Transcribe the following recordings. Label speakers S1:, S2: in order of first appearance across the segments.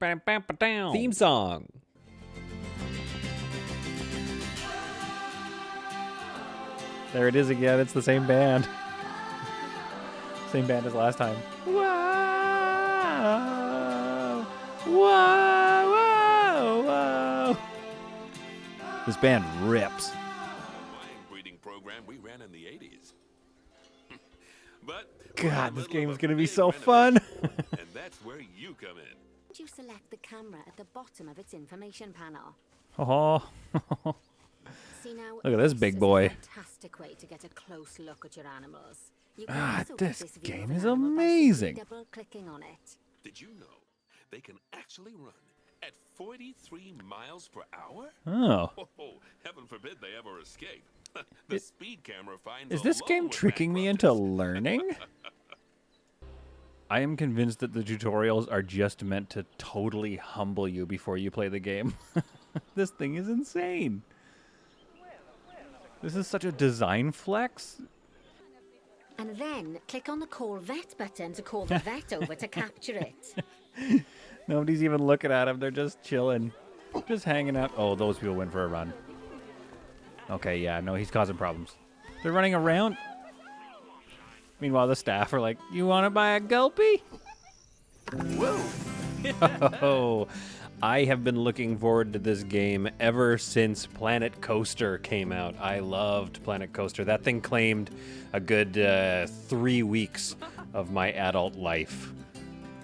S1: Theme song. There it is again. It's the same band. Same band as last time. Whoa, whoa, whoa, whoa. This band rips.
S2: Breeding program we ran in the 80s. But
S1: God, this game is going to be so fun.
S2: And that's where you come in.
S3: You select the camera at the bottom of its information panel.
S1: Oh.
S3: See now,
S1: Look at this big
S3: is
S1: boy.
S3: a fantastic way to get a close look at your animals. You can also get
S1: This
S3: view
S1: game
S3: of an
S1: is
S3: animal by
S1: amazing.
S3: simply double-clicking on it.
S2: Did you know they can actually run at 43 miles per hour?
S1: Oh.
S2: Oh, heaven forbid they ever escape. The speed camera finds
S1: Is
S2: a
S1: this
S2: low
S1: game
S2: with
S1: tricking me
S2: back
S1: into
S2: crutches.
S1: learning? I am convinced that the tutorials are just meant to totally humble you before you play the game. This thing is insane. This is such a design flex.
S3: And then click on the Call Vet button to call the vet over to capture it.
S1: Nobody's even looking at him. They're just chilling. Just hanging out. Oh, those people went for a run. Okay, yeah, no, he's causing problems. They're running around. Meanwhile, the staff are like, you want to buy a Gulpy?
S2: Whoa!
S1: Oh, I have been looking forward to this game ever since Planet Coaster came out. I loved Planet Coaster. That thing claimed a good 3 weeks of my adult life.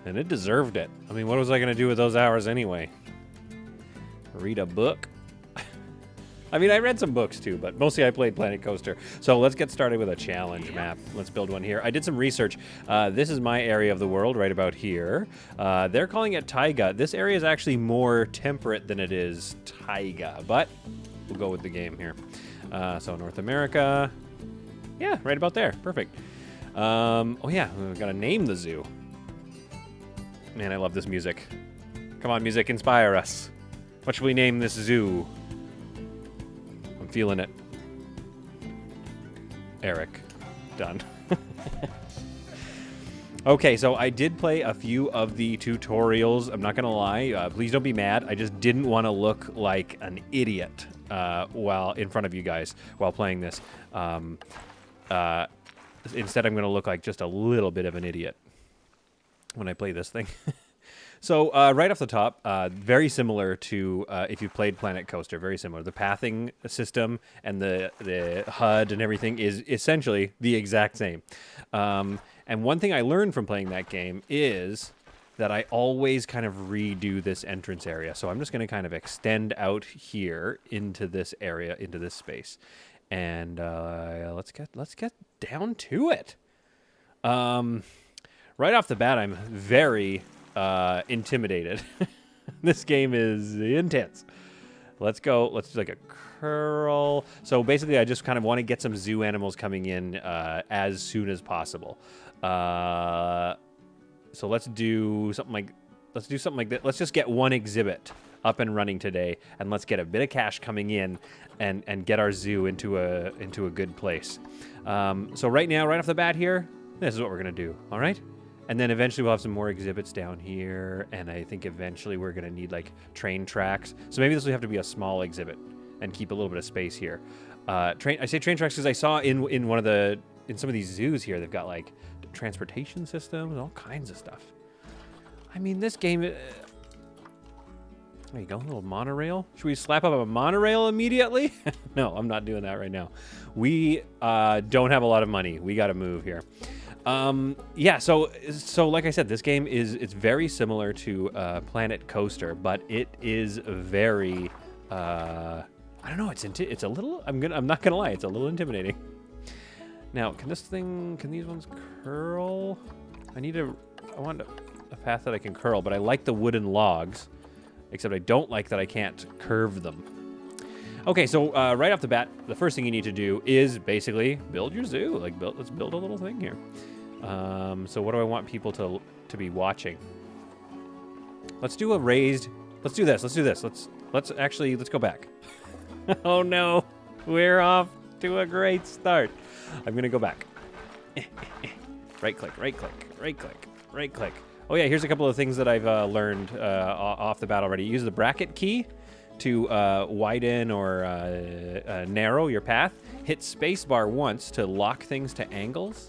S1: And it deserved it. I mean, what was I going to do with those hours anyway? Read a book? I mean, I read some books too, but mostly I played Planet Coaster. So let's get started with a challenge map. Let's build one here. I did some research. This is my area of the world, right about here. They're calling it taiga. This area is actually more temperate than it is taiga, but we'll go with the game here. So North America. Yeah, right about there. Perfect. Oh yeah, we've got to name the zoo. Man, I love this music. Come on, music, inspire us. What should we name this zoo? I'm feeling it. Eric. Done. Okay, so I did play a few of the tutorials. I'm not going to lie. Please don't be mad. I just didn't want to look like an idiot while in front of you guys while playing this. Instead, I'm going to look like just a little bit of an idiot when I play this thing. So right off the top, very similar to if you played Planet Coaster, very similar. The pathing system and the HUD and everything is essentially the exact same. And one thing I learned from playing that game is that I always kind of redo this entrance area. So I'm just going to kind of extend out here into this area, into this space. And let's get down to it. Right off the bat, I'm very intimidated. This game is intense. Let's go. Let's do like a curl. So basically, I just kind of want to get some zoo animals coming in as soon as possible. So let's do something like that. Let's just get one exhibit up and running today, and let's get a bit of cash coming in and get our zoo into a good place. So right now, right off the bat here, this is what we're gonna do. All right. And then eventually we'll have some more exhibits down here, and I think eventually we're going to need, like, train tracks. So maybe this will have to be a small exhibit and keep a little bit of space here. I say train tracks because I saw in some of these zoos here, they've got, like, transportation systems, all kinds of stuff. I mean, this game... there you go, a little monorail. Should we slap up a monorail immediately? No, I'm not doing that right now. We don't have a lot of money. We got to move here. Yeah, so like I said, this game it's very similar to Planet Coaster, but it is very I don't know, it's a little I'm not gonna lie, it's a little intimidating. Now, can these ones curl? I want a path that I can curl, but I like the wooden logs, except I don't like that I can't curve them. Okay, so right off the bat, the first thing you need to do is basically build your zoo. Let's build a little thing here. So what do I want people to be watching? Let's do this. Let's do this. Let's go back. Oh no, we're off to a great start. I'm gonna go back. Right click. Oh yeah, here's a couple of things that I've learned off the bat already. Use the bracket key to widen or narrow your path. Hit spacebar once to lock things to angles.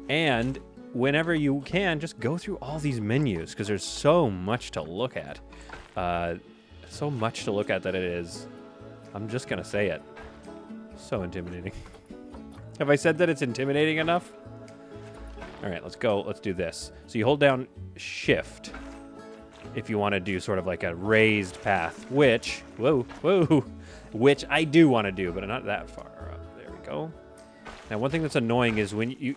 S1: And whenever you can, just go through all these menus because there's so much to look at. So much to look at that it is, I'm just going to say it, so intimidating. Have I said that it's intimidating enough? All right, let's go. Let's do this. So you hold down Shift if you want to do sort of like a raised path, which, which I do want to do, but not that far up. There we go. Now, one thing that's annoying is when you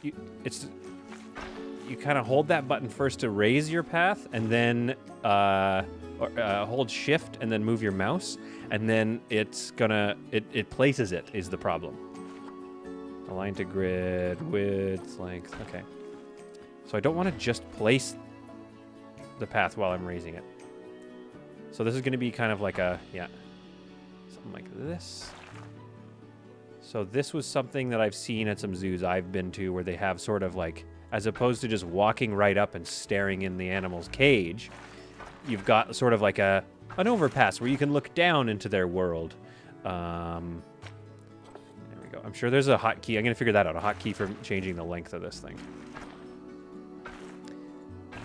S1: kind of hold that button first to raise your path, and then hold Shift and then move your mouse, and then it places it is the problem. Align to grid, width, length. Okay. So I don't want to just place the path while I'm raising it. So this is going to be kind of like something like this. So this was something that I've seen at some zoos I've been to where they have sort of like, as opposed to just walking right up and staring in the animal's cage, you've got sort of like an overpass where you can look down into their world. There we go. I'm sure there's a hotkey. I'm going to figure that out. A hotkey for changing the length of this thing.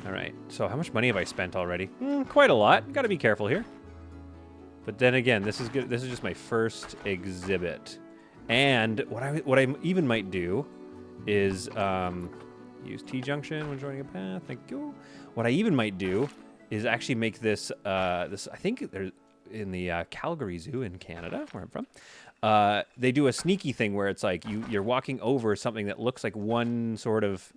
S1: All right. So how much money have I spent already? Quite a lot. Got to be careful here. But then again, this is good. This is just my first exhibit. And what I even might do is use T-junction when joining a path. Thank you. What I even might do is actually make this. I think there's in the Calgary Zoo in Canada, where I'm from. They do a sneaky thing where it's like you're walking over something that looks like one sort of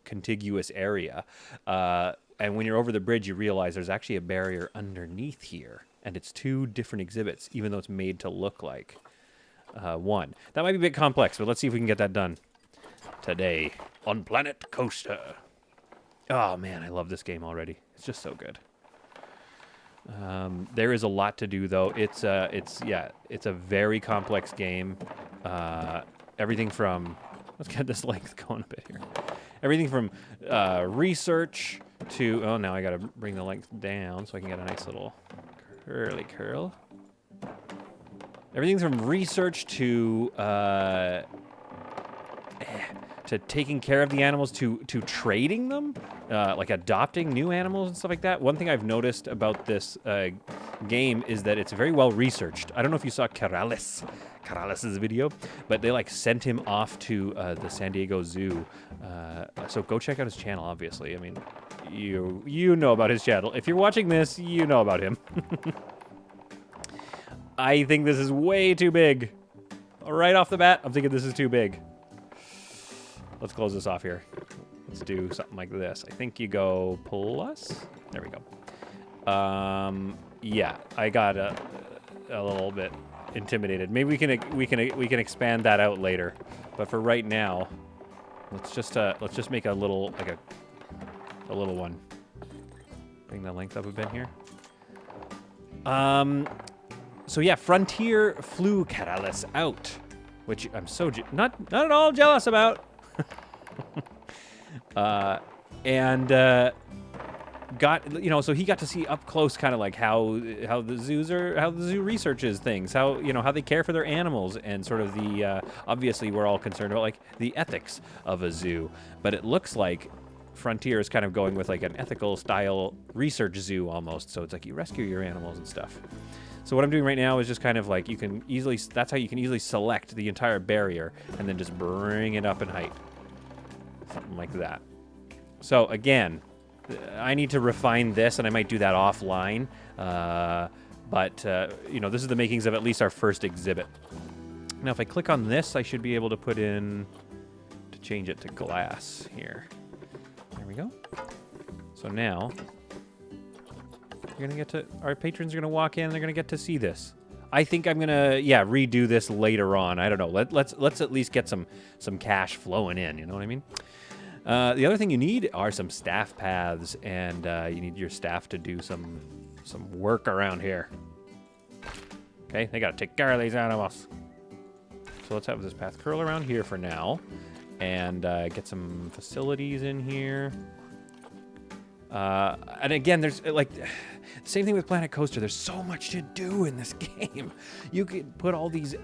S1: contiguous area, and when you're over the bridge, you realize there's actually a barrier underneath here, and it's two different exhibits, even though it's made to look like one. That might be a bit complex, but let's see if we can get that done today on Planet Coaster. Oh man, I love this game already. It's just so good. There is a lot to do though. It's a very complex game. Everything from, let's get this length going a bit here. Everything from research to, oh, now I gotta bring the length down so I can get a nice little curly curl. Everything from research to taking care of the animals to trading them, like adopting new animals and stuff like that. One thing I've noticed about this game is that it's very well researched. I don't know if you saw Corrales' video, but they like sent him off to the San Diego Zoo. So go check out his channel, obviously. I mean, you know about his channel. If you're watching this, you know about him. I think this is way too big. Right off the bat, I'm thinking this is too big. Let's close this off here. Let's do something like this. I think you go plus. There we go. Yeah, I got a little bit intimidated. Maybe we can expand that out later. But for right now, let's just make a little a little one. Bring the length up a bit here. So yeah, Frontier flew Corrales out, which I'm so not at all jealous about. Got, so he got to see up close kind of like how the zoo researches things, how they care for their animals, and sort of the obviously we're all concerned about like the ethics of a zoo, but it looks like Frontier is kind of going with like an ethical style research zoo almost. So it's like you rescue your animals and stuff. So what I'm doing right now is just kind of like that's how you can easily select the entire barrier and then just bring it up in height. Something like that. So again, I need to refine this, and I might do that offline. But this is the makings of at least our first exhibit. Now, if I click on this, I should be able to put in to change it to glass here. There we go. So now our patrons are gonna walk in and they're gonna get to see this. I think I'm gonna redo this later on. I don't know. Let's at least get some cash flowing in. You know what I mean? The other thing you need are some staff paths, and you need your staff to do some work around here. Okay, they gotta take care of these animals. So let's have this path curl around here for now, and get some facilities in here. And again, there's like same thing with Planet Coaster. There's so much to do in this game. You could put all these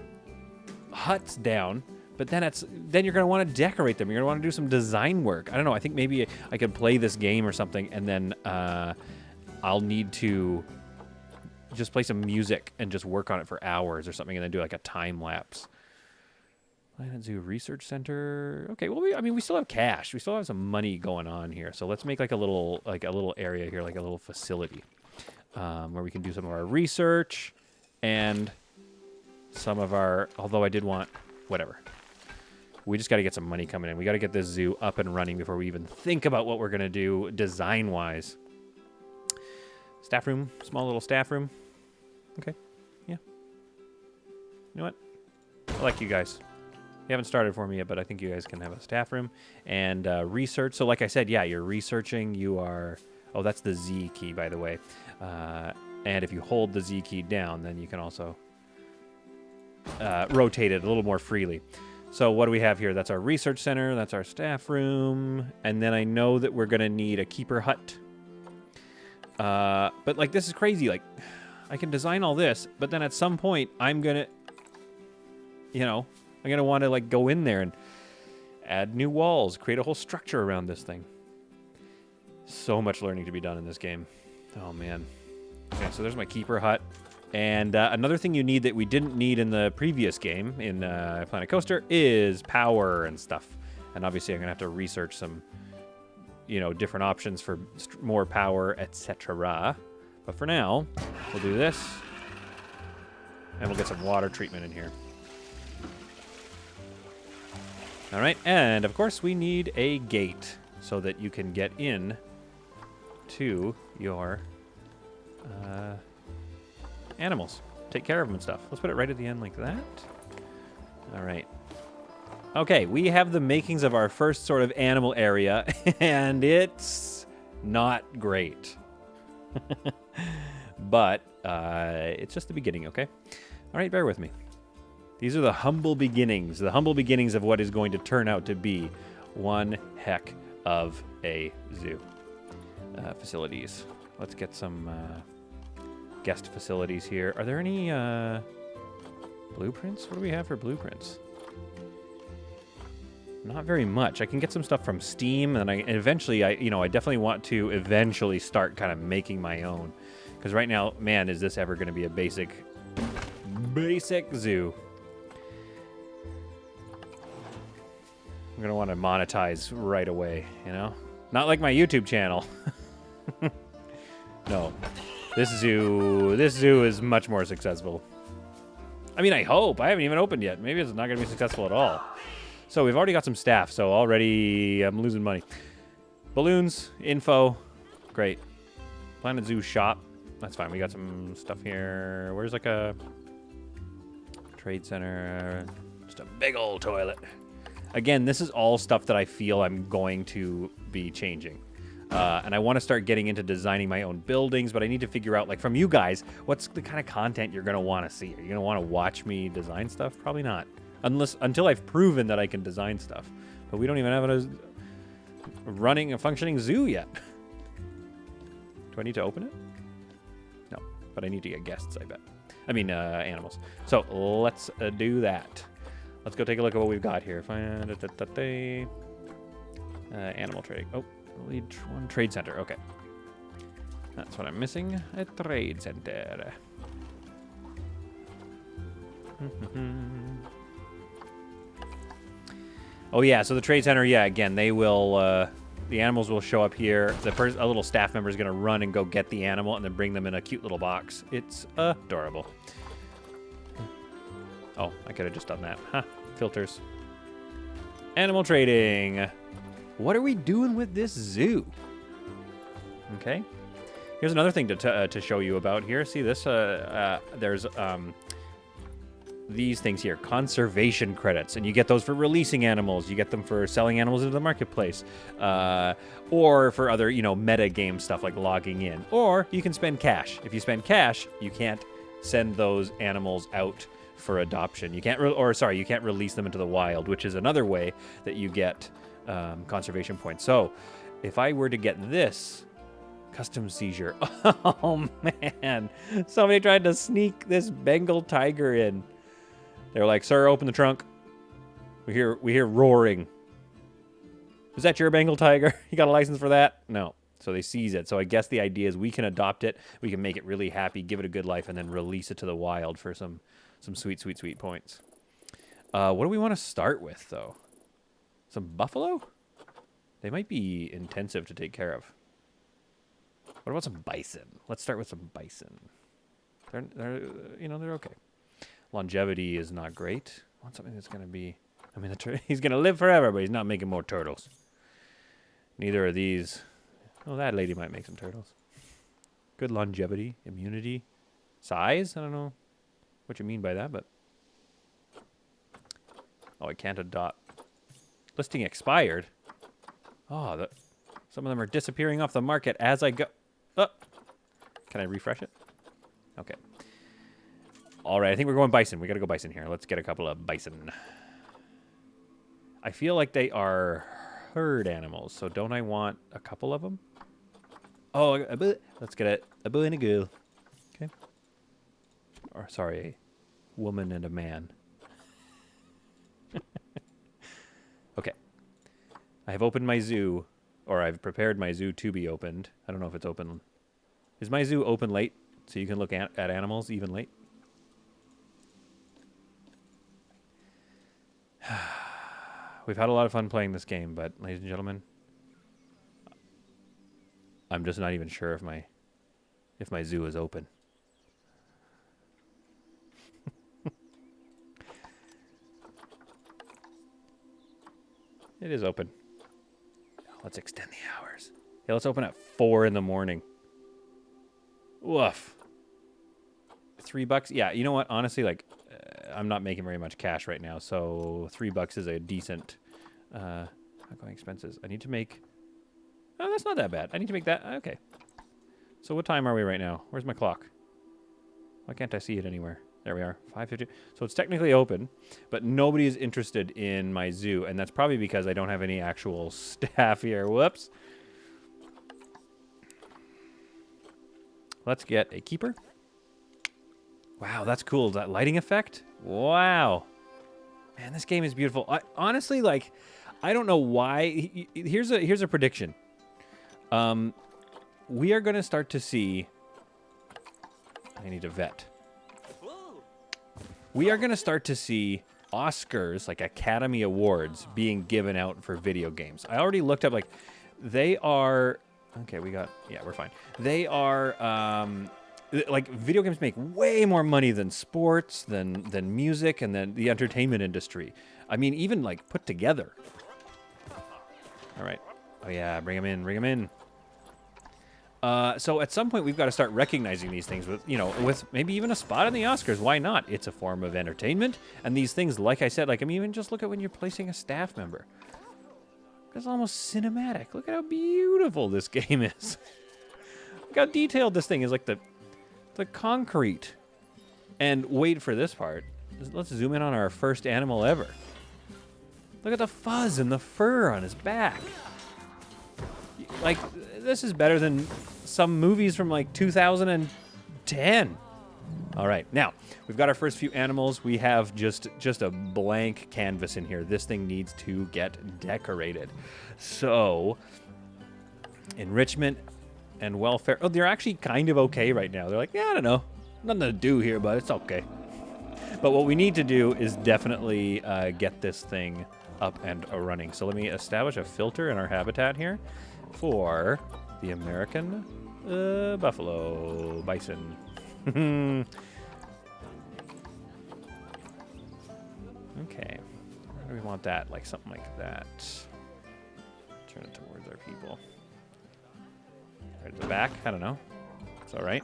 S1: huts down, but then you're going to want to decorate them. You're going to want to do some design work. I don't know. I think maybe I could play this game or something, and then I'll need to just play some music and just work on it for hours or something, and then do like a time lapse. Planet Zoo Research Center. Okay, well, we still have cash. We still have some money going on here. So let's make like a little area here, like a little facility, where we can do some of our research and some of our. Although I did want whatever. We just got to get some money coming in. We got to get this zoo up and running before we even think about what we're gonna do design-wise. Staff room, small little staff room. Okay, yeah. You know what? I like you guys. You haven't started for me yet, but I think you guys can have a staff room and research. So like I said, yeah, you're researching. You are... Oh, that's the Z key, by the way. And if you hold the Z key down, then you can also rotate it a little more freely. So what do we have here? That's our research center. That's our staff room. And then I know that we're going to need a keeper hut. But like, this is crazy. Like, I can design all this, but then at some point I'm going to, I'm going to want to like go in there and add new walls, create a whole structure around this thing. So much learning to be done in this game. Oh, man. Okay, so there's my keeper hut. And another thing you need that we didn't need in the previous game, in Planet Coaster, is power and stuff. And obviously I'm going to have to research some, different options for more power, etc. But for now, we'll do this. And we'll get some water treatment in here. All right, and of course we need a gate so that you can get in to your animals. Take care of them and stuff. Let's put it right at the end like that. All right. Okay, we have the makings of our first sort of animal area, and it's not great. But it's just the beginning, okay? All right, bear with me. These are the humble beginnings of what is going to turn out to be one heck of a zoo. Facilities. Let's get some guest facilities here. Are there any blueprints? What do we have for blueprints? Not very much. I can get some stuff from Steam, and eventually I definitely want to eventually start kind of making my own. Because right now, man, is this ever going to be a basic zoo? I'm going to want to monetize right away, Not like my YouTube channel. No. This zoo is much more successful. I mean, I hope. I haven't even opened yet. Maybe it's not going to be successful at all. So we've already got some staff, so already I'm losing money. Balloons, info, great. Planet Zoo shop, that's fine. We got some stuff here. Where's like a trade center? Just a big old toilet. Again, this is all stuff that I feel I'm going to be changing. And I want to start getting into designing my own buildings, but I need to figure out, like, from you guys, what's the kind of content you're going to want to see? Are you going to want to watch me design stuff? Probably not. Until I've proven that I can design stuff. But we don't even have a functioning zoo yet. Do I need to open it? No, but I need to get guests, I bet. I mean, animals. So let's do that. Let's go take a look at what we've got here. Animal trading. Oh, lead one trade center. Okay. That's what I'm missing. A trade center. Oh, yeah. So the trade center, yeah, again, they will... the animals will show up here. A little staff member is going to run and go get the animal and then bring them in a cute little box. It's adorable. Oh, I could have just done that. Huh. Filters. Animal trading. What are we doing with this zoo? Okay. Here's another thing to show you about here. See this? There's these things here. Conservation credits. And you get those for releasing animals. You get them for selling animals into the marketplace. Or for other, meta game stuff like logging in. Or you can spend cash. If you spend cash, you can't send those animals out for adoption. You can't you can't release them into the wild, which is another way that you get conservation points. So if I were to get this Custom seizure. Oh, man. Somebody tried to sneak this Bengal tiger in. They were like, sir, open the trunk. We hear roaring. Is that your Bengal tiger? You got a license for that? No. So they seize it. So I guess the idea is we can adopt it. We can make it really happy, give it a good life, and then release it to the wild for some sweet, sweet, sweet points. What do we want to start with, though? Some buffalo? They might be intensive to take care of. What about some bison? Let's start with some bison. They're okay. Longevity is not great. I want something that's going to be... I mean, he's going to live forever, but he's not making more turtles. Neither are these. Oh, that lady might make some turtles. Good longevity, immunity, size. I don't know what you mean by that, but... Oh, I can't adopt. Listing expired. Oh, some of them are disappearing off the market as I go. Oh. Can I refresh it? Okay. All right, I think we're going bison. We got to go bison here. Let's get a couple of bison. I feel like they are herd animals, so don't I want a couple of them? Oh, let's get a boy and a girl. Okay. Or, sorry, a woman and a man. Okay. I have opened my zoo, or I've prepared my zoo to be opened. I don't know if it's open. Is my zoo open late so you can look at animals even late? We've had a lot of fun playing this game, but ladies and gentlemen, I'm just not even sure if my zoo is open. It is open. Let's extend the hours. Yeah, let's open at 4 in the morning. Woof. $3? Yeah, you know what? Honestly, like, I'm not making very much cash right now, so $3 is a decent outgoing expenses. I need to make... Oh, that's not that bad. I need to make that... Okay. So what time are we right now? Where's my clock? Why can't I see it anywhere? There we are, 5:50. So it's technically open, but nobody is interested in my zoo, and that's probably because I don't have any actual staff here. Whoops. Let's get a keeper. Wow, that's cool. That lighting effect? Wow. Man, this game is beautiful. Honestly, like, I don't know why. Here's a prediction. We are going to start to see... I need a vet. We are going to start to see Oscars, like Academy Awards, being given out for video games. I already looked up, like, they are... Okay, we're fine. They are, like, video games make way more money than sports, than music, and than the entertainment industry. I mean, even, like, put together. All right. Oh, yeah, bring them in. So at some point, we've got to start recognizing these things with maybe even a spot in the Oscars. Why not? It's a form of entertainment. And these things, like I said, like, I mean, even just look at when you're placing a staff member. It's almost cinematic. Look at how beautiful this game is. Look how detailed this thing is, like the concrete. And wait for this part. Let's zoom in on our first animal ever. Look at the fuzz and the fur on his back. Like, this is better than some movies from, like, 2010. All right, now, we've got our first few animals. We have just a blank canvas in here. This thing needs to get decorated. So, enrichment and welfare. Oh, they're actually kind of okay right now. They're like, yeah, I don't know. Nothing to do here, but it's okay. But what we need to do is definitely get this thing up and running. So let me establish a filter in our habitat here for the American buffalo bison. Okay. Where do we want that? Like something like that. Turn it towards our people. Right at the back? I don't know. It's all right.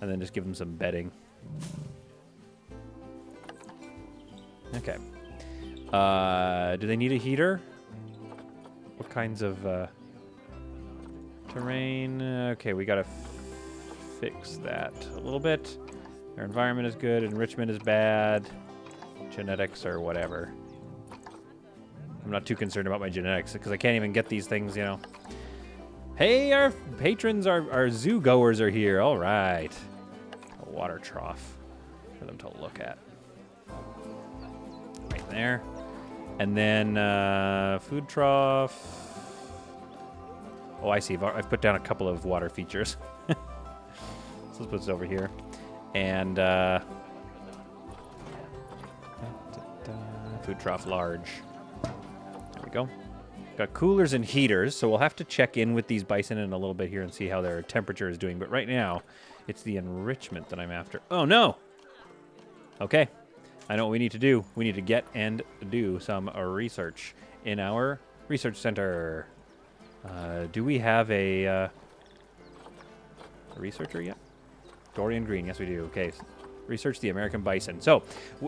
S1: And then just give them some bedding. Okay. Do they need a heater? What kinds of terrain? Okay, we gotta fix that a little bit. Their environment is good, enrichment is bad, genetics or whatever. I'm not too concerned about my genetics because I can't even get these things, you know. Hey, our patrons, our zoo goers are here. All right. A water trough for them to look at. Right there. And then food trough. Oh, I see. I've put down a couple of water features. So let's put this over here. And food trough large. There we go. Got coolers and heaters, so we'll have to check in with these bison in a little bit here and see how their temperature is doing. But right now, it's the enrichment that I'm after. Oh, no! Okay. I know what we need to do. We need to get and do some research in our research center. Do we have a researcher yet? Dorian Green, yes we do. Okay, research the American bison. So,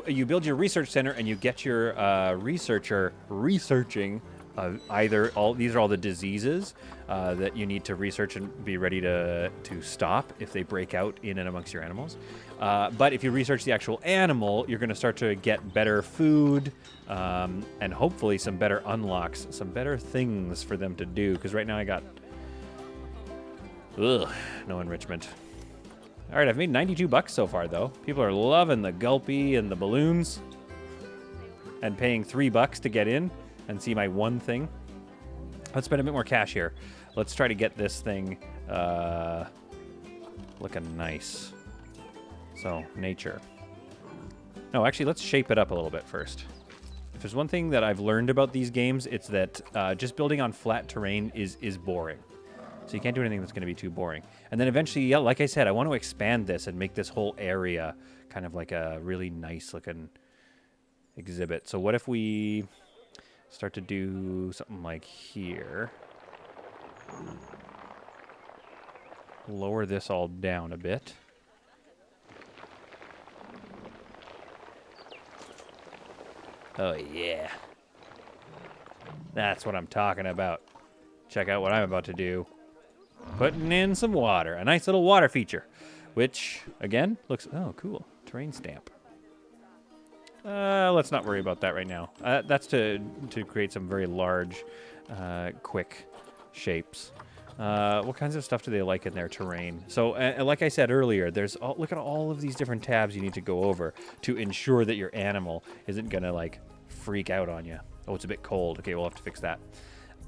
S1: you build your research center and you get your researcher researching these are all the diseases that you need to research and be ready to stop if they break out in and amongst your animals. But if you research the actual animal, you're going to start to get better food and hopefully some better unlocks, some better things for them to do. Because right now I got no enrichment. All right, I've made 92 bucks so far, though. People are loving the gulpy and the balloons and paying $3 to get in and see my one thing. Let's spend a bit more cash here. Let's try to get this thing looking nice. So, nature. No, actually, let's shape it up a little bit first. If there's one thing that I've learned about these games, it's that just building on flat terrain is boring. So you can't do anything that's going to be too boring. And then eventually, yeah, like I said, I want to expand this and make this whole area kind of like a really nice looking exhibit. So what if we start to do something like here? Lower this all down a bit. Oh, yeah. That's what I'm talking about. Check out what I'm about to do. Putting in some water. A nice little water feature. Which, again, looks... Oh, cool. Terrain stamp. Let's not worry about that right now. That's to create some very large, quick shapes. What kinds of stuff do they like in their terrain? So, like I said earlier, look at all of these different tabs you need to go over to ensure that your animal isn't going to, like, freak out on you. Oh, it's a bit cold. Okay, we'll have to fix that.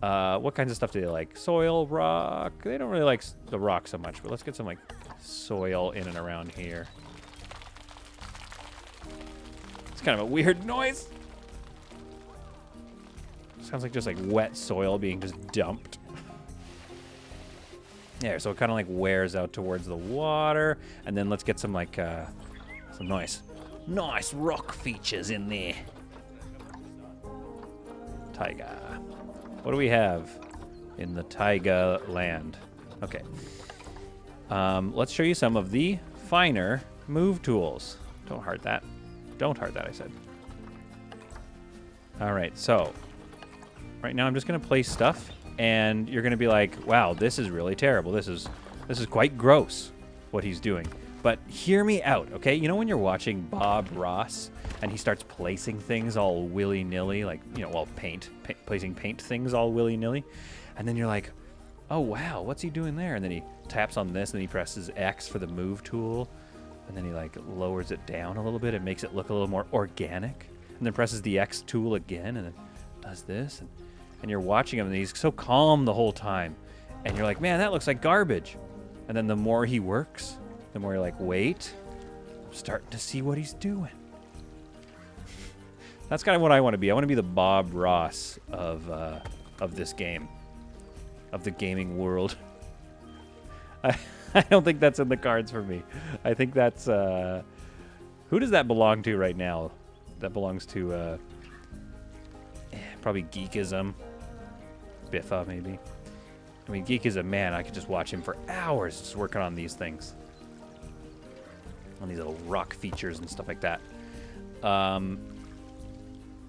S1: What kinds of stuff do they like? Soil, rock. They don't really like the rock so much, but let's get some, like, soil in and around here. It's kind of a weird noise. Sounds like just, like, wet soil being just dumped. Yeah, so it kind of, like, wears out towards the water. And then let's get some, like, some nice rock features in there. Taiga. What do we have in the Taiga land? Okay. Let's show you some of the finer move tools. Don't heart that. Don't heart that, I said. All right, so right now I'm just going to place stuff, and you're going to be like, wow, this is really terrible. This is quite gross, what he's doing. But hear me out, okay? You know when you're watching Bob Ross, and he starts placing things all willy-nilly, like, you know, well, placing paint things all willy-nilly, and then you're like, oh, wow, what's he doing there? And then he taps on this, and then he presses X for the move tool, and then he, like, lowers it down a little bit and makes it look a little more organic, and then presses the X tool again, and then does this, and you're watching him, and he's so calm the whole time, and you're like, man, that looks like garbage. And then the more he works, the more you're like, wait, I'm starting to see what he's doing. That's kind of what I want to be. I want to be the Bob Ross of this game, of the gaming world. I don't think that's in the cards for me. I think that's... who does that belong to right now? That belongs to probably Geekism. Biffa, maybe. I mean, Geekism, man, I could just watch him for hours just working on these things. On these little rock features and stuff like that.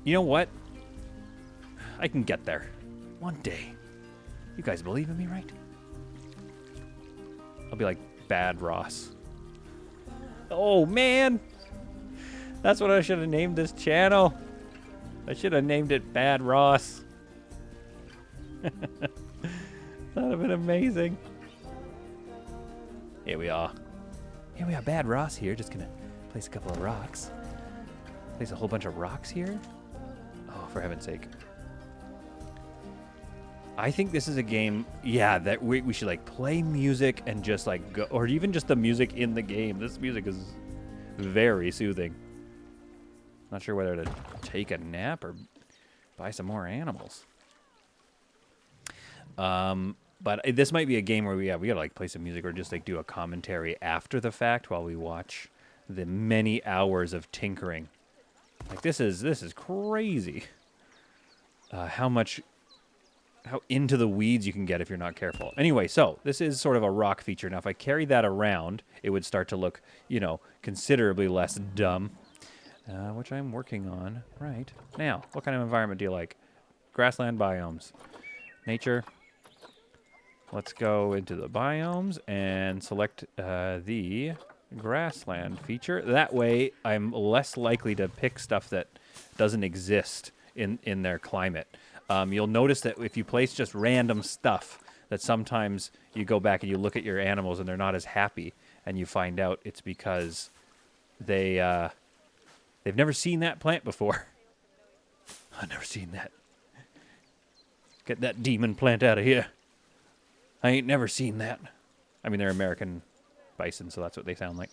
S1: You know what? I can get there. One day. You guys believe in me, right? I'll be like Bad Ross. Oh, man! That's what I should have named this channel. I should have named it Bad Ross. That'd have been amazing. Here we are. Here we are, Bad Ross here. Just gonna place a couple of rocks. Place a whole bunch of rocks here. Oh, for heaven's sake. I think this is a game, yeah, that we should like play music and just like go, or even just the music in the game. This music is very soothing. Not sure whether to take a nap or buy some more animals. But this might be a game where we gotta like play some music or just like do a commentary after the fact while we watch the many hours of tinkering. Like this is crazy. How into the weeds you can get if you're not careful. Anyway, so this is sort of a rock feature. Now, if I carry that around, it would start to look, you know, considerably less dumb, which I'm working on right now. What kind of environment do you like? Grassland biomes. Nature. Let's go into the biomes and select the grassland feature. That way, I'm less likely to pick stuff that doesn't exist in their climate. You'll notice that if you place just random stuff, that sometimes you go back and you look at your animals and they're not as happy, and you find out it's because they've never seen that plant before. I've never seen that. Get that demon plant out of here. I ain't never seen that. I mean, they're American bison, so that's what they sound like.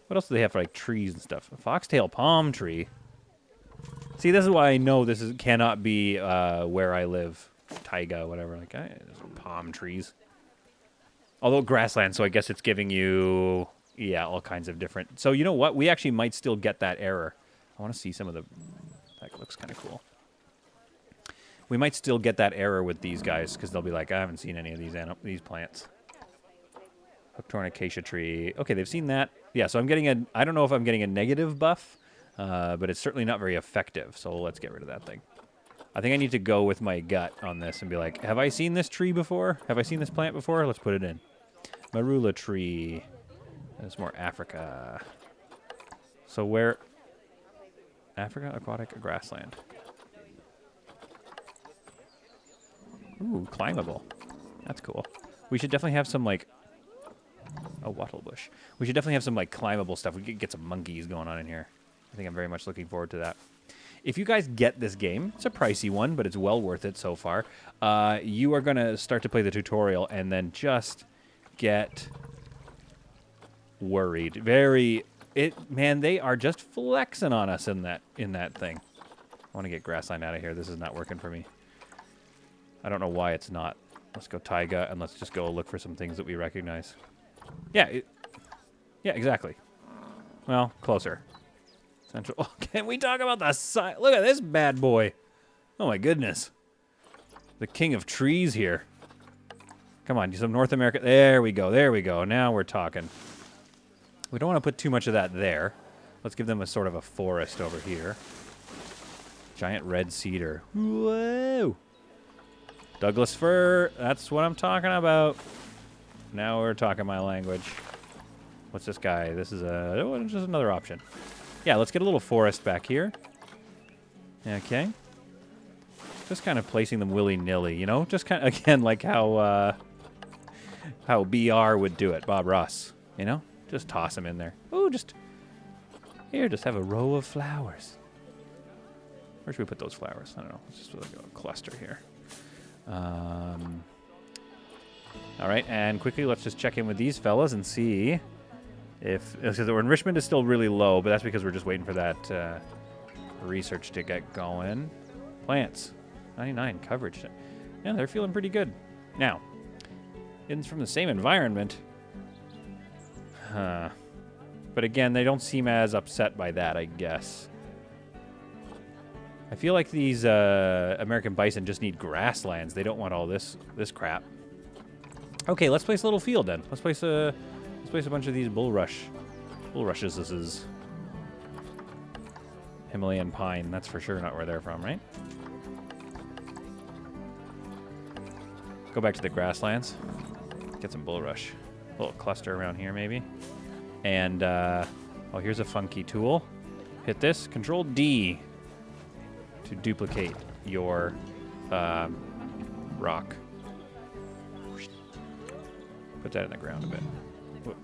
S1: What else do they have for like trees and stuff? A foxtail palm tree. See, this is why I know this cannot be where I live. Taiga, whatever. Like, palm trees. Although grassland, so I guess it's giving you, yeah, all kinds of different. So you know what? We actually might still get that error. I want to see some of the. That looks kind of cool. We might still get that error with these guys because they'll be like, I haven't seen any of these plants. Hooktorn acacia tree. Okay, they've seen that. Yeah, so I'm getting a. I don't know if I'm getting a negative buff. But it's certainly not very effective, so let's get rid of that thing. I think I need to go with my gut on this and be like, have I seen this tree before? Have I seen this plant before? Let's put it in. Marula tree. There's more Africa. So where... Africa, aquatic, grassland. Ooh, climbable. That's cool. We should definitely have some, like... a wattle bush. We should definitely have some, like, climbable stuff. We could get some monkeys going on in here. I think I'm very much looking forward to that. If you guys get this game, it's a pricey one, but it's well worth it so far. You are going to start to play the tutorial and then just get worried. Man, they are just flexing on us in that thing. I want to get grassland out of here. This is not working for me. I don't know why it's not. Let's go taiga and let's just go look for some things that we recognize. Yeah, yeah, exactly. Well, closer. Central. Oh, can we talk about the size? Look at this bad boy. Oh my goodness. The king of trees here. Come on, some North America. There we go. There we go. Now we're talking. We don't want to put too much of that there. Let's give them a sort of a forest over here. Giant red cedar. Whoa. Douglas fir. That's what I'm talking about. Now we're talking my language. What's this guy? This is just another option. Yeah, let's get a little forest back here. Okay. Just kind of placing them willy-nilly, you know? Just kind of, again, like how BR would do it, Bob Ross. You know? Just toss them in there. Ooh, just have a row of flowers. Where should we put those flowers? I don't know. Let's just like a cluster here. All right, and quickly, let's just check in with these fellas and see if the enrichment is still really low, but that's because we're just waiting for that research to get going. Plants, 99 coverage. Yeah, they're feeling pretty good. Now, it's from the same environment. But again, they don't seem as upset by that, I guess. I feel like these American bison just need grasslands. They don't want all this crap. Okay, let's place a little field then. Let's place a bunch of these bulrushes. This is Himalayan pine. That's for sure not where they're from, right? Go back to the grasslands. Get some bulrush. A little cluster around here, maybe. And oh, here's a funky tool. Hit this. Control D to duplicate your
S4: rock. Put that in the ground a bit. Whoop.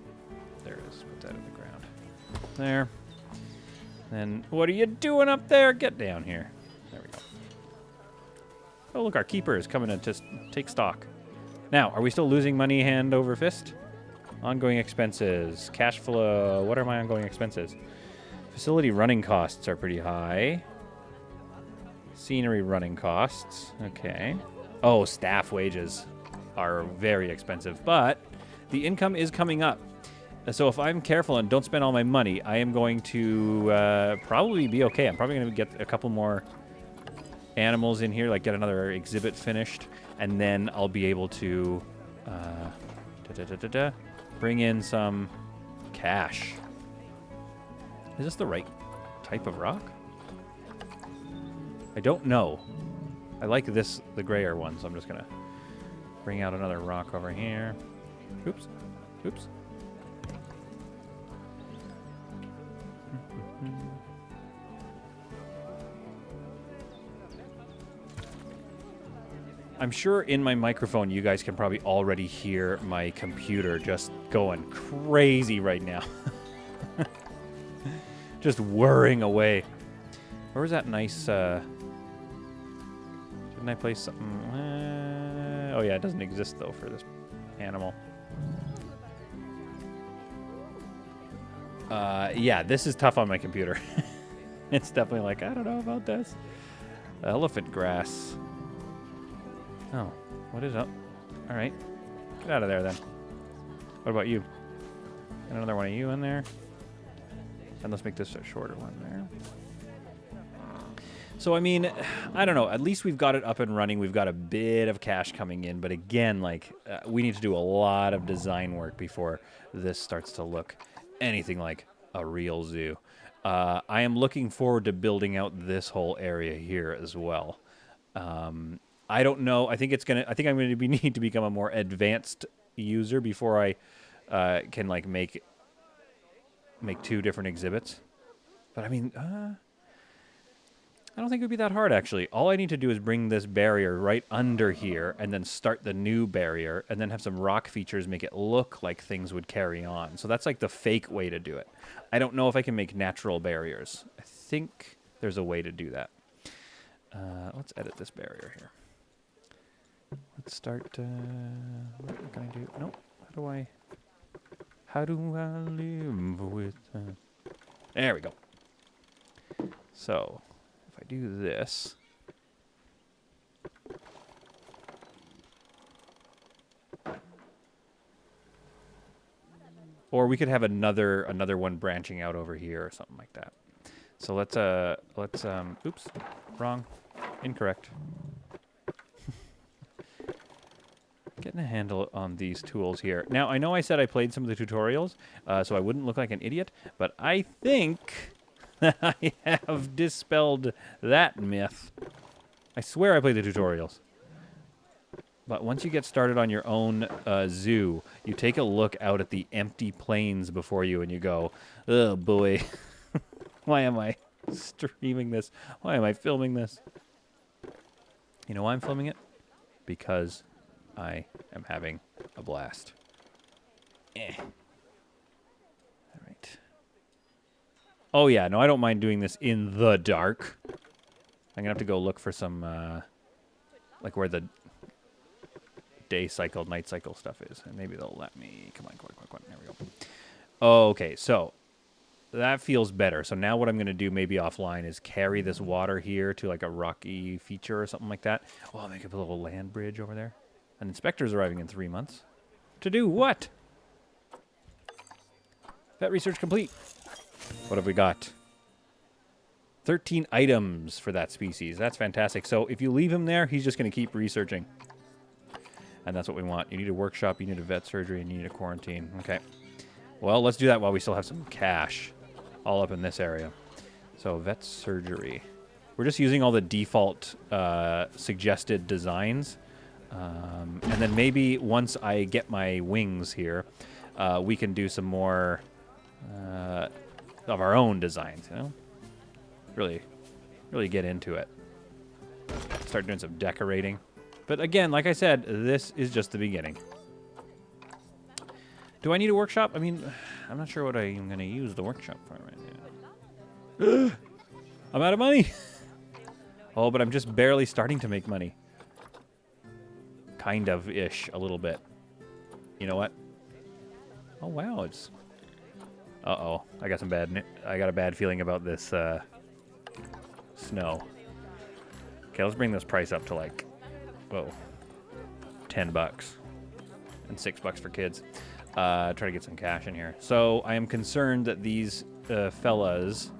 S4: There it is. Put that in the ground. There. Then, what are you doing up there? Get down here. There we go. Oh, look, our keeper is coming to just take stock. Now, are we still losing money hand over fist? Ongoing expenses. Cash flow. What are my ongoing expenses? Facility running costs are pretty high. Scenery running costs. Okay. Oh, staff wages are very expensive, but the income is coming up. So if I'm careful and don't spend all my money, I am going to probably be okay. I'm probably going to get a couple more animals in here, like get another exhibit finished, and then I'll be able to bring in some cash. Is this the right type of rock? I don't know. I like this, the grayer one, so I'm just going to bring out another rock over here. Oops. Oops. I'm sure in my microphone you guys can probably already hear my computer just going crazy right now. Just whirring away. Where was that nice, didn't I place something? Oh yeah, it doesn't exist though for this animal. Yeah, this is tough on my computer. It's definitely like, I don't know about this. Elephant grass. Oh, what is up? All right, get out of there then. What about you? Got another one of you in there. And let's make this a shorter one there. So, I mean, I don't know. At least we've got it up and running. We've got a bit of cash coming in. But again, like, we need to do a lot of design work before this starts to look anything like a real zoo. I am looking forward to building out this whole area here as well. I don't know. I think I'm going to need to become a more advanced user before I can like make two different exhibits. But I mean, I don't think it would be that hard actually. All I need to do is bring this barrier right under here and then start the new barrier and then have some rock features make it look like things would carry on. So that's like the fake way to do it. I don't know if I can make natural barriers. I think there's a way to do that. Let's edit this barrier here. Let's start, what can I do? Nope. How do I live with, there we go. So, if I do this, or we could have another one branching out over here or something like that. So let's oops, wrong, incorrect. Getting a handle on these tools here. Now, I know I said I played some of the tutorials, so I wouldn't look like an idiot, but I think I have dispelled that myth. I swear I played the tutorials. But once you get started on your own zoo, you take a look out at the empty plains before you and you go, oh boy, why am I streaming this? Why am I filming this? You know why I'm filming it? Because I am having a blast. All right. Oh, yeah. No, I don't mind doing this in the dark. I'm going to have to go look for some, like where the day cycle, night cycle stuff is. And maybe they'll let me. Come on. There we go. Okay, so that feels better. So now what I'm going to do maybe offline is carry this water here to like a rocky feature or something like that. Oh, I'll make up a little land bridge over there. An inspector's arriving in 3 months. To do what? Vet research complete. What have we got? 13 items for that species. That's fantastic. So if you leave him there, he's just going to keep researching. And that's what we want. You need a workshop, you need a vet surgery, and you need a quarantine. Okay. Well, let's do that while we still have some cash. All up in this area. So vet surgery. We're just using all the default suggested designs. And then maybe once I get my wings here, we can do some more of our own designs, you know? Really get into it. Start doing some decorating. But again, like I said, this is just the beginning. Do I need a workshop? I mean, I'm not sure what I'm going to use the workshop for right now. I'm out of money. Oh, but I'm just barely starting to make money. Kind of-ish, a little bit. You know what? Oh, wow, it's... Uh-oh, I got a bad feeling about this snow. Okay, let's bring this price up to like, whoa, $10 and $6 for kids. Try to get some cash in here. So I am concerned that these fellas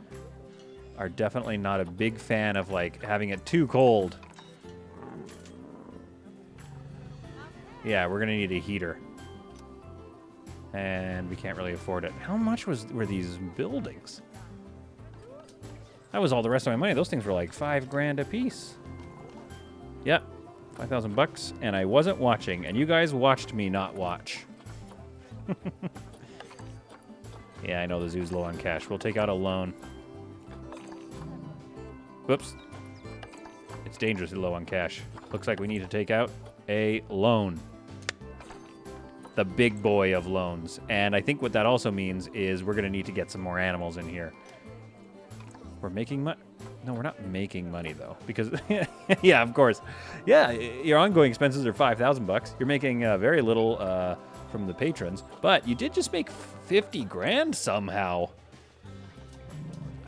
S4: are definitely not a big fan of like having it too cold. Yeah, we're gonna need a heater. And we can't really afford it. How much were these buildings? That was all the rest of my money. Those things were like $5 grand a piece. Yep, $5,000, and I wasn't watching, and you guys watched me not watch. Yeah, I know the zoo's low on cash. We'll take out a loan. Whoops. It's dangerously low on cash. Looks like we need to take out a loan. The big boy of loans. And I think what that also means is we're going to need to get some more animals in here. We're making money. No, we're not making money, though. Because, yeah, of course. Yeah, your ongoing expenses are $5,000. You're making very little from the patrons. But you did just make 50 grand somehow.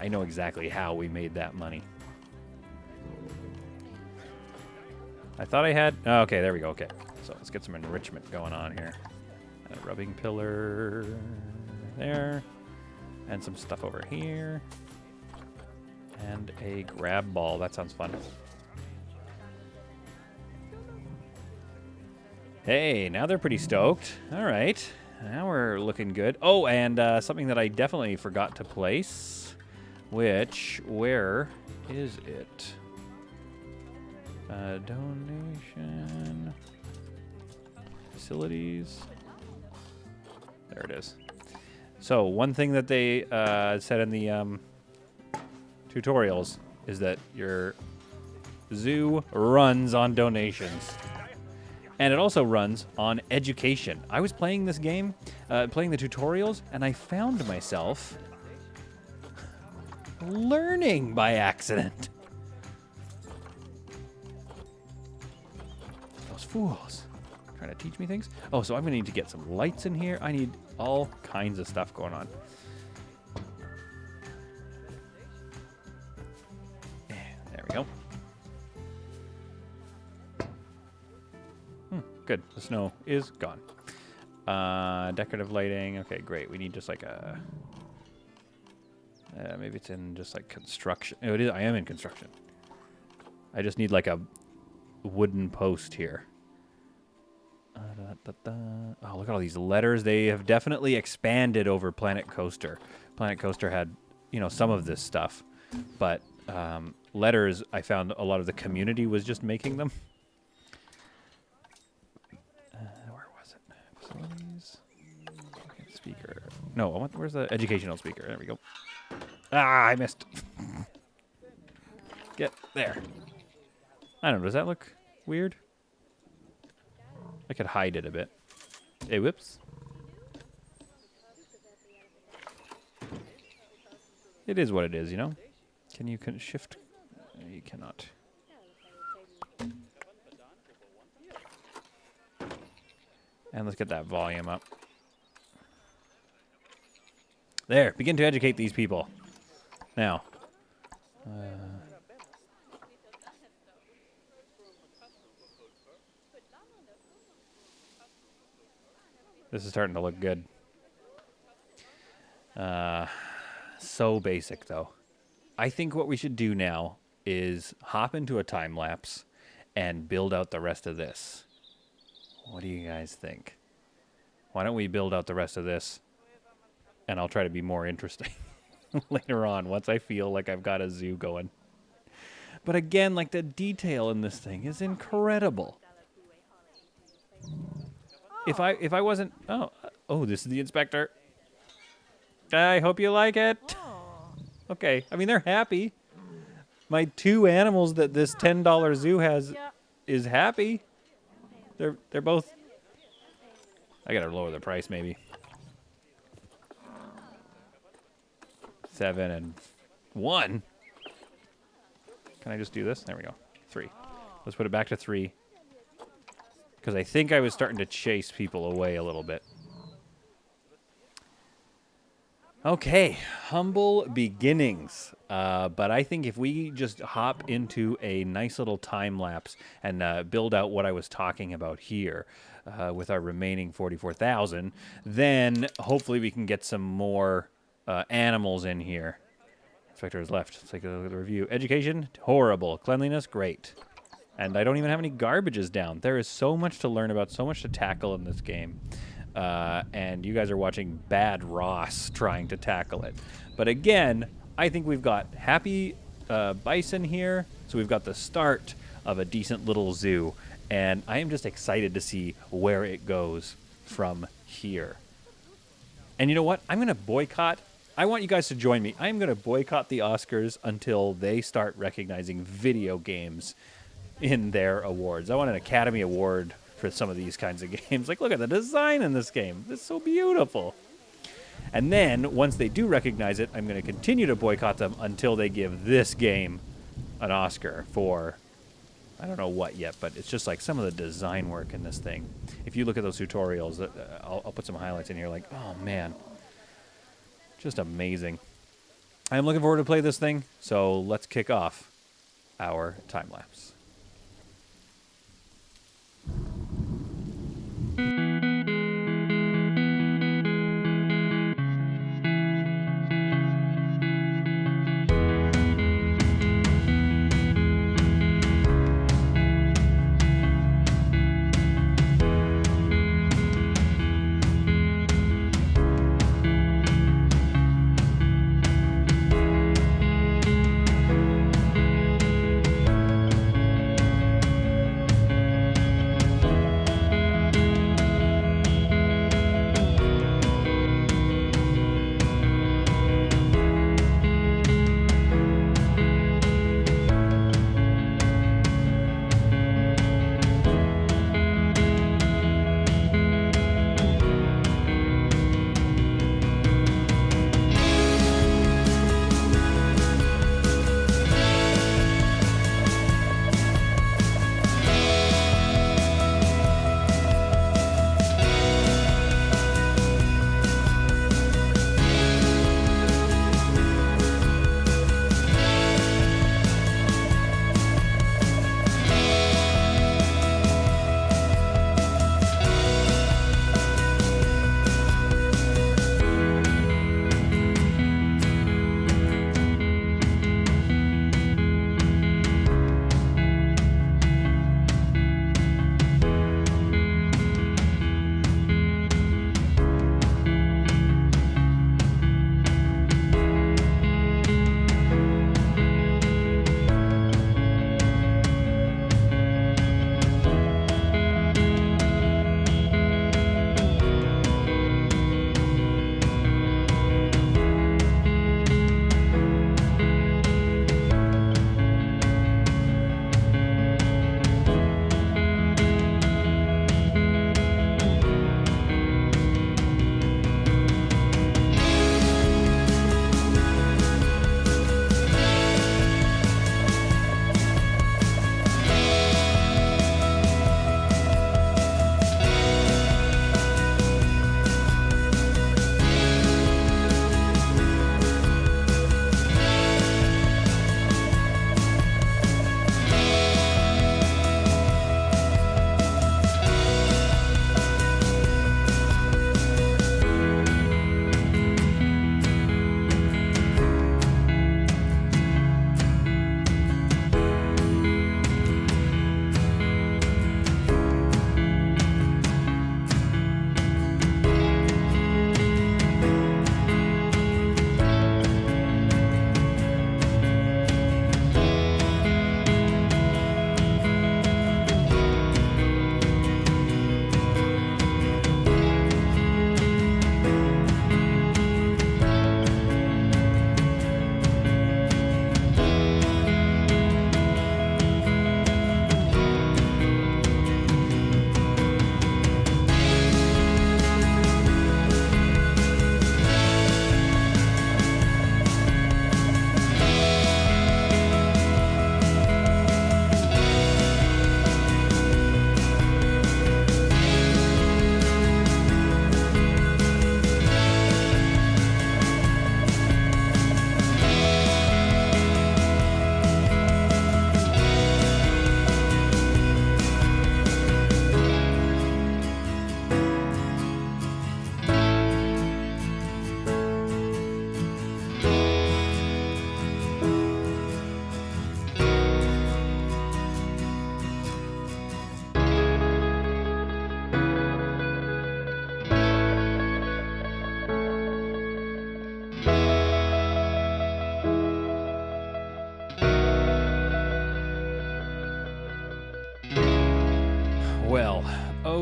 S4: I know exactly how we made that money. I thought I had... Oh, okay, there we go. Okay, so let's get some enrichment going on here. A rubbing pillar there. And some stuff over here. And a grab ball. That sounds fun. Hey, now they're pretty stoked. All right. Now we're looking good. Oh, and something that I definitely forgot to place. Which, where is it? Donation. Facilities. There it is. So, one thing that they said in the tutorials is that your zoo runs on donations. And it also runs on education. I was playing this game, playing the tutorials, and I found myself learning by accident. Those fools. Trying to teach me things. Oh, so I'm going to need to get some lights in here. I need all kinds of stuff going on. There we go. Good. The snow is gone. Decorative lighting. Okay, great. We need just like a... maybe it's in just like construction. Oh, it is. I am in construction. I just need like a wooden post here. Oh, look at all these letters. They have definitely expanded over Planet Coaster. Planet Coaster had, you know, some of this stuff. But letters, I found a lot of the community was just making them. Where was it? Facilities. Speaker. No, where's the educational speaker? There we go. Ah, I missed. Get there. I don't know. Does that look weird? I could hide it a bit. Hey, whoops. It is what it is, you know? Can you shift? You cannot. And let's get that volume up. There. Begin to educate these people. Now. This is starting to look good. So basic, though. I think what we should do now is hop into a time lapse and build out the rest of this. What do you guys think? Why don't we build out the rest of this, and I'll try to be more interesting later on once I feel like I've got a zoo going. But again, like the detail in this thing is incredible. If I wasn't... Oh, this is the inspector. I hope you like it. Okay. I mean, they're happy. My 2 animals that this $10 zoo has is happy. They're both. I gotta lower the price maybe. 7 and 1. Can I just do this? There we go. 3. Let's put it back to 3. Because I think I was starting to chase people away a little bit. Okay, humble beginnings. But I think if we just hop into a nice little time lapse and build out what I was talking about here with our remaining 44,000, then hopefully we can get some more animals in here. Inspector is left. Let's take a look at the review. Education, horrible. Cleanliness, great. And I don't even have any garbages down. There is so much to learn about, so much to tackle in this game. And you guys are watching Bad Ross trying to tackle it. But again, I think we've got happy bison here. So we've got the start of a decent little zoo. And I am just excited to see where it goes from here. And you know what? I'm going to boycott. I want you guys to join me. I'm going to boycott the Oscars until they start recognizing video games in their awards. I want an Academy Award for some of these kinds of games. Like, look at the design in this game. It's so beautiful. And then, once they do recognize it, I'm going to continue to boycott them until they give this game an Oscar for, I don't know what yet, but it's just like some of the design work in this thing. If you look at those tutorials, I'll put some highlights in here like, oh man, just amazing. I'm looking forward to play this thing, so let's kick off our time lapse.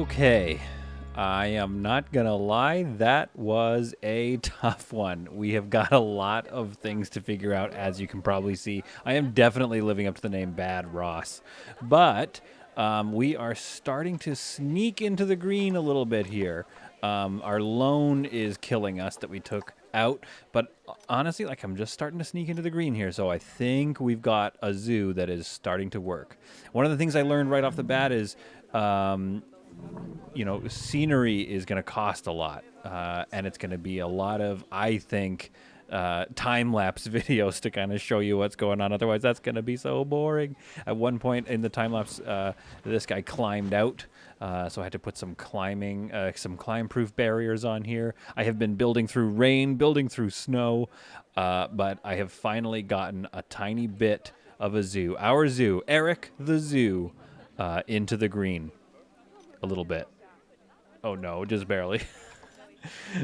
S4: Okay. I am not going to lie. That was a tough one. We have got a lot of things to figure out, as you can probably see. I am definitely living up to the name Bad Ross. But we are starting to sneak into the green a little bit here. Our loan is killing us that we took out. But honestly, like, I'm just starting to sneak into the green here. So I think we've got a zoo that is starting to work. One of the things I learned right off the bat is... you know, scenery is going to cost a lot, and it's going to be a lot of, I think, time-lapse videos to kind of show you what's going on. Otherwise, that's going to be so boring. At one point in the time-lapse, this guy climbed out, so I had to put some climb-proof barriers on here. I have been building through rain, building through snow, but I have finally gotten a tiny bit of a zoo. Our zoo, Eric the Zoo, into the green. A little bit. Oh no, just barely.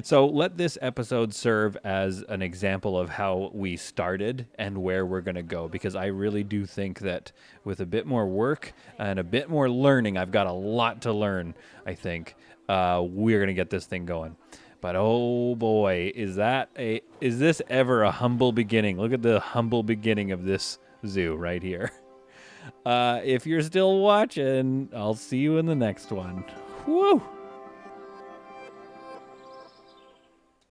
S4: So let this episode serve as an example of how we started and where we're going to go, because I really do think that with a bit more work and a bit more learning, I've got a lot to learn, I think, we're going to get this thing going. But oh boy, is this ever a humble beginning? Look at the humble beginning of this zoo right here. If you're still watching, I'll see you in the next one. Woo!